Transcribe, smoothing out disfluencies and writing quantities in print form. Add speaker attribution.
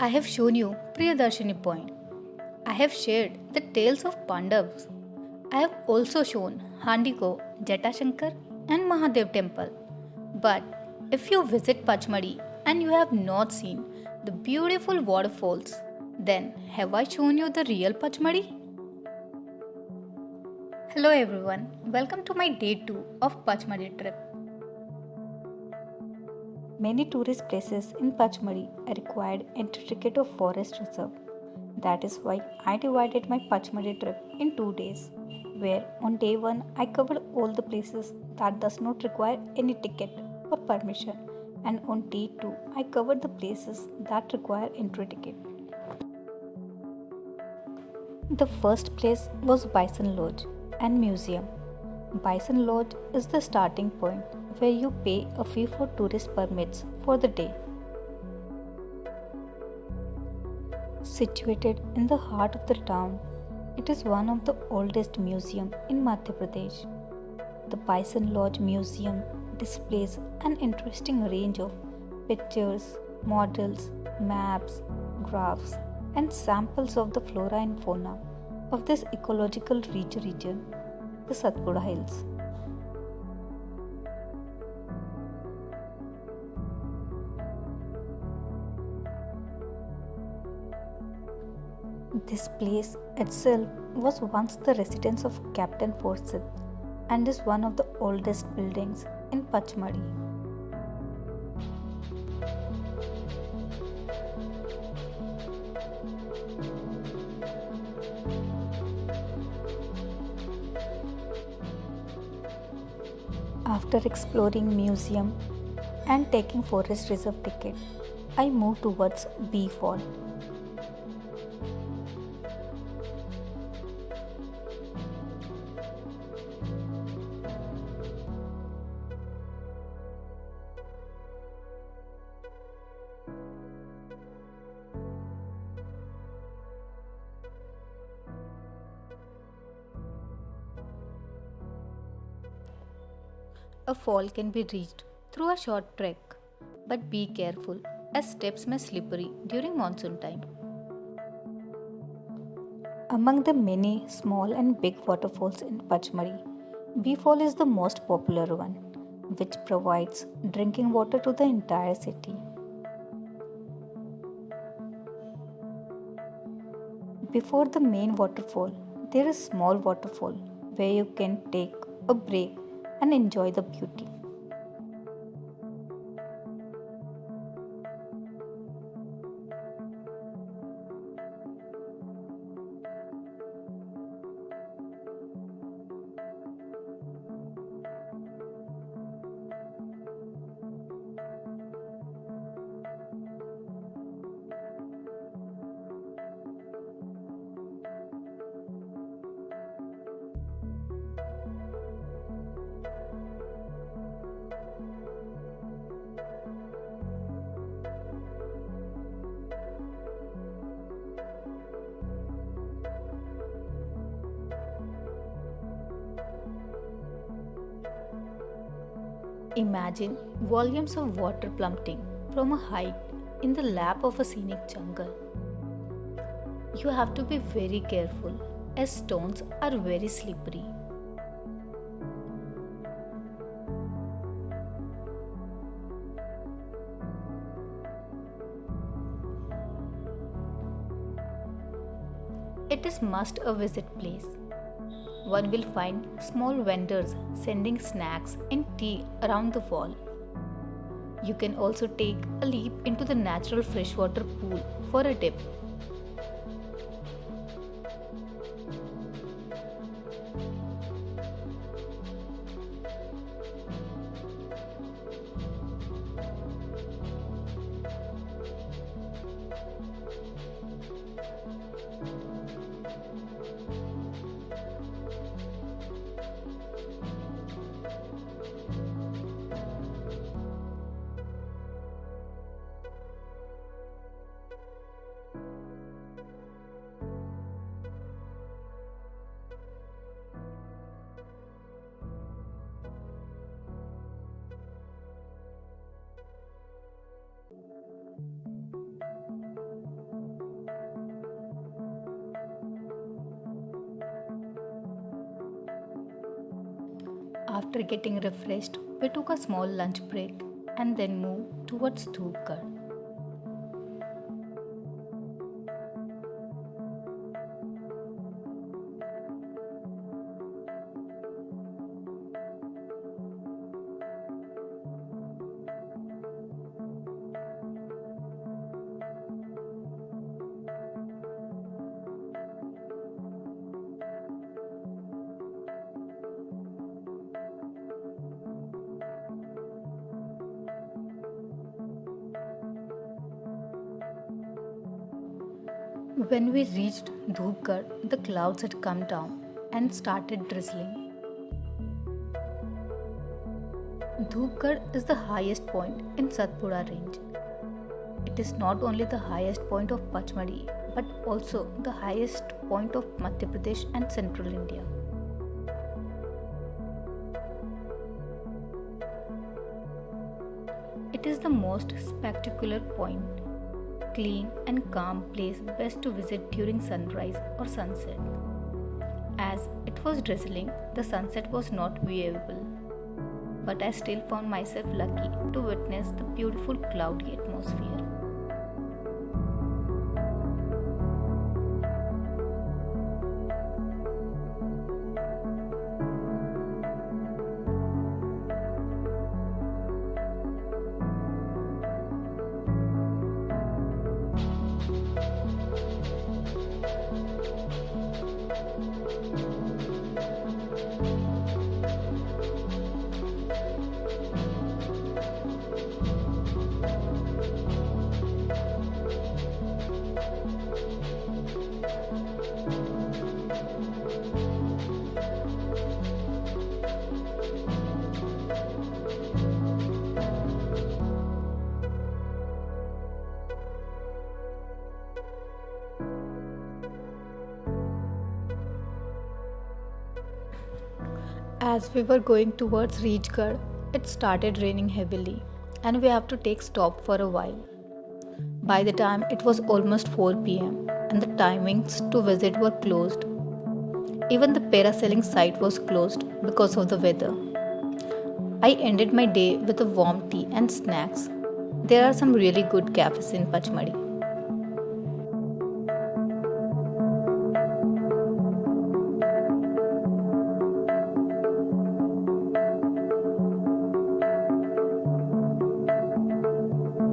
Speaker 1: I have shown you Priyadarshini Point. I have shared the tales of Pandavas. I have also shown Handiko, Jatashankar, and Mahadev Temple. But if you visit Pachmadi and you have not seen the beautiful waterfalls, then have I shown you the real Pachmadi? Hello everyone, welcome to my day 2 of Pachmadi trip. Many tourist places in Pachmadi are required entry ticket of forest reserve. That is why I divided my Pachmadi trip in 2 days, where on day 1 I covered all the places that does not require any ticket or permission, and on day 2 I covered the places that require entry ticket. The first place was Bison Lodge and Museum. Bison Lodge is the starting point where you pay a fee for tourist permits for the day. Situated in the heart of the town, it is one of the oldest museums in Madhya Pradesh. The Bison Lodge Museum displays an interesting range of pictures, models, maps, graphs, and samples of the flora and fauna of this ecological rich region, the Satpura Hills. This place itself was once the residence of Captain Forsyth and is one of the oldest buildings in Pachmadi. After exploring museum and taking forest reserve ticket, I moved towards Bee Fall. A fall can be reached through a short trek, but be careful as steps may slippery during monsoon time. Among the many small and big waterfalls in Pachmadi, Bee Fall is the most popular one, which provides drinking water to the entire city. Before the main waterfall, there is a small waterfall where you can take a break and enjoy the beauty. Imagine volumes of water plummeting from a height in the lap of a scenic jungle. You have to be very careful as stones are very slippery. It is must a visit place. One will find small vendors sending snacks and tea around the wall. You can also take a leap into the natural freshwater pool for a dip. After getting refreshed, we took a small lunch break and then moved towards Dhupgarh. When we reached Dhupgarh, the clouds had come down and started drizzling. Dhupgarh is the highest point in Satpura range. It is not only the highest point of Pachmadi but also the highest point of Madhya Pradesh and Central India. It is the most spectacular point, clean and calm place best to visit during sunrise or sunset. As it was drizzling, the sunset was not viewable, but I still found myself lucky to witness the beautiful cloudy atmosphere. As we were going towards Reachgarh, it started raining heavily and we have to take stop for a while. By the time it was almost 4 pm and the timings to visit were closed. Even the parasailing site was closed because of the weather. I ended my day with a warm tea and snacks. There are some really good cafes in Pachmadi.